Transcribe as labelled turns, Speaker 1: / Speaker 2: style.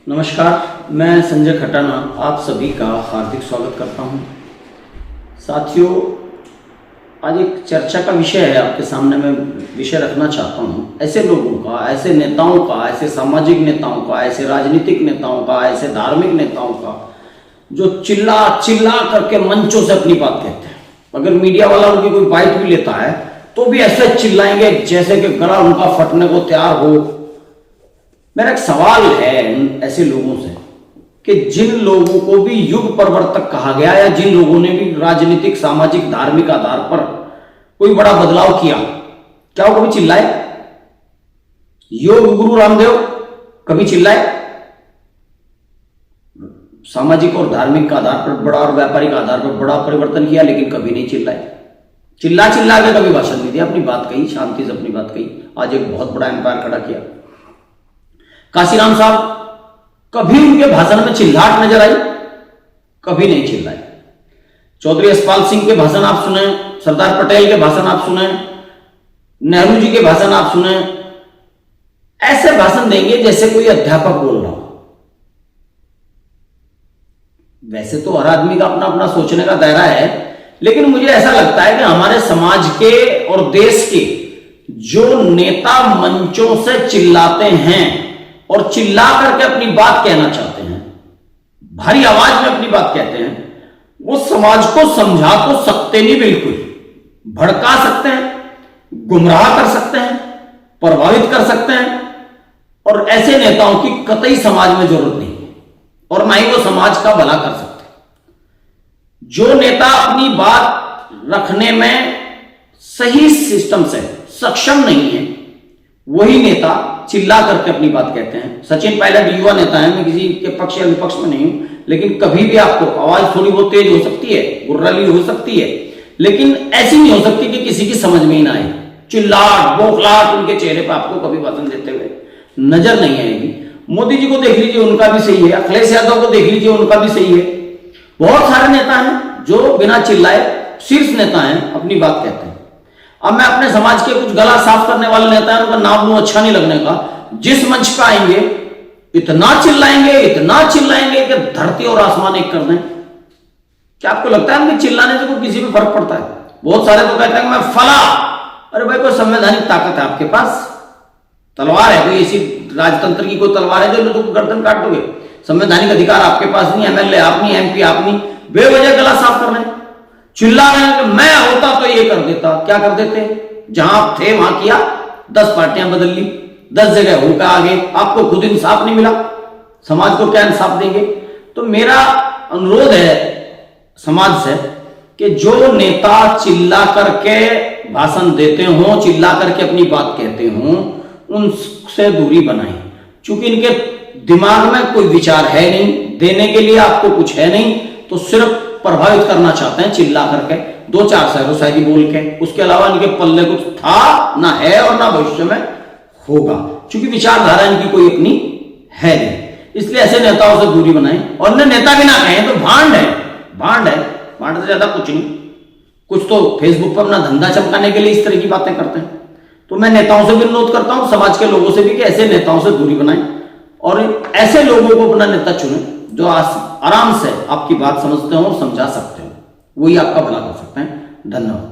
Speaker 1: नमस्कार, मैं संजय खटाना आप सभी का हार्दिक स्वागत करता हूं। साथियों, आज एक चर्चा का विषय है आपके सामने मैं विषय रखना चाहता हूं। ऐसे लोगों का, ऐसे नेताओं का, ऐसे सामाजिक नेताओं का, ऐसे राजनीतिक नेताओं का, ऐसे धार्मिक नेताओं का जो चिल्ला चिल्ला करके मंचों से अपनी बात कहते हैं। अगर मीडिया वाला उनकी कोई बाइट भी लेता है तो भी ऐसे चिल्लाएंगे जैसे कि गला उनका फटने को तैयार हो। मेरा एक सवाल है ऐसे लोगों से कि जिन लोगों को भी युग प्रवर्तक कहा गया या जिन लोगों ने भी राजनीतिक, सामाजिक, धार्मिक आधार पर कोई बड़ा बदलाव किया, क्या वो कभी चिल्लाए? योग गुरु रामदेव कभी चिल्लाए? सामाजिक और धार्मिक का आधार पर बड़ा और व्यापारिक आधार पर बड़ा परिवर्तन किया, लेकिन कभी नहीं चिल्लाए। चिल्ला चिल्ला के कभी भाषण नहीं दिया, अपनी बात कही, शांति से अपनी बात कही। आज एक बहुत बड़ा एम्पायर खड़ा किया। काशीराम साहब, कभी उनके भाषण में चिल्लाहट नजर आई? कभी नहीं चिल्लाए। चौधरी यशपाल सिंह के भाषण आप सुने, सरदार पटेल के भाषण आप सुने, नेहरू जी के भाषण आप सुने, ऐसे भाषण देंगे जैसे कोई अध्यापक बोल रहा हो। वैसे तो हर आदमी का अपना अपना सोचने का दायरा है, लेकिन मुझे ऐसा लगता है कि हमारे समाज के और देश के जो नेता मंचों से चिल्लाते हैं और चिल्ला करके अपनी बात कहना चाहते हैं, भारी आवाज में अपनी बात कहते हैं, वो समाज को समझा तो सकते नहीं, बिल्कुल भड़का सकते हैं, गुमराह कर सकते हैं, प्रभावित कर सकते हैं। और ऐसे नेताओं की कतई समाज में जरूरत नहीं है और ना ही वो समाज का भला कर सकते। जो नेता अपनी बात रखने में सही सिस्टम से सक्षम नहीं है, वही नेता चिल्ला करके अपनी बात कहते हैं। सचिन पायलट युवा नेता है, मैं किसी के पक्ष या विपक्ष में नहीं हूं, लेकिन कभी भी आपको आवाज थोड़ी बहुत तेज हो सकती है, गुर्राली हो सकती है, लेकिन ऐसी नहीं हो सकती कि किसी की समझ में ही ना आए। चिल्लाट बोखलाट उनके चेहरे पर आपको कभी भाषण देते हुए नजर नहीं आएगी। मोदी जी को देख लीजिए, उनका भी सही है। अखिलेश यादव को देख लीजिए, उनका भी सही है। बहुत सारे नेता हैं जो बिना चिल्लाए, शीर्ष नेता हैं, अपनी बात कहते हैं। अब मैं अपने समाज के कुछ गला साफ करने वाले नेता हैं, उनका नाम लूं अच्छा नहीं लगने का, जिस मंच पे आएंगे इतना चिल्लाएंगे कि धरती और आसमान एक कर दें। क्या आपको लगता है उनके चिल्लाने से कोई किसी पे फर्क पड़ता है? बहुत सारे तो कहते हैं मैं फला। अरे भाई, कोई संवैधानिक ताकत है आपके पास? तलवार है कोई ऐसी राजतंत्र की कोई तलवार है जो लोगों को गर्दन काट दोगे? संवैधानिक अधिकार आपके पास नहीं, एमएलए आप नहीं, एमपी आप नहीं, बेवजह गला साफ कर रहे हैं, चिल्ला रहे हैं कि मैं होता तो ये कर देता। क्या कर देते? जहां आप थे वहां किया, 10 पार्टियां बदल ली, 10 जगह होकर आगे, आपको खुद इंसाफ नहीं मिला, समाज को क्या इंसाफ देंगे? तो मेरा अनुरोध है समाज से कि जो नेता चिल्ला करके भाषण देते हों, चिल्ला करके अपनी बात कहते हों, उनसे दूरी बनाएं। क्योंकि इनके दिमाग में कोई विचार है नहीं, देने के लिए आपको कुछ है नहीं, तो सिर्फ प्रभावित करना चाहते हैं चिल्ला करके, 2-4 शहरों शायरी बोल के। उसके अलावा इनके पल्ले कुछ था ना है और ना भविष्य में होगा, क्योंकि विचारधारा इनकी कोई अपनी है नहीं। इसलिए ऐसे नेताओं से दूरी बनाएं। और न नेता भी ना कहें तो भांड है, भांड से ज्यादा कुछ नहीं। कुछ तो फेसबुक पर अपना धंधा चमकाने के लिए इस तरह की बातें करते हैं। तो मैं नेताओं से भी अनुरोध करता हूं, समाज के लोगों से भी, कि ऐसे नेताओं से दूरी बनाएं और ऐसे लोगों को अपना नेता चुनें जो आराम से आपकी बात समझते हो और समझा सकते हो। वही आपका भला कर सकते हैं। धन्यवाद।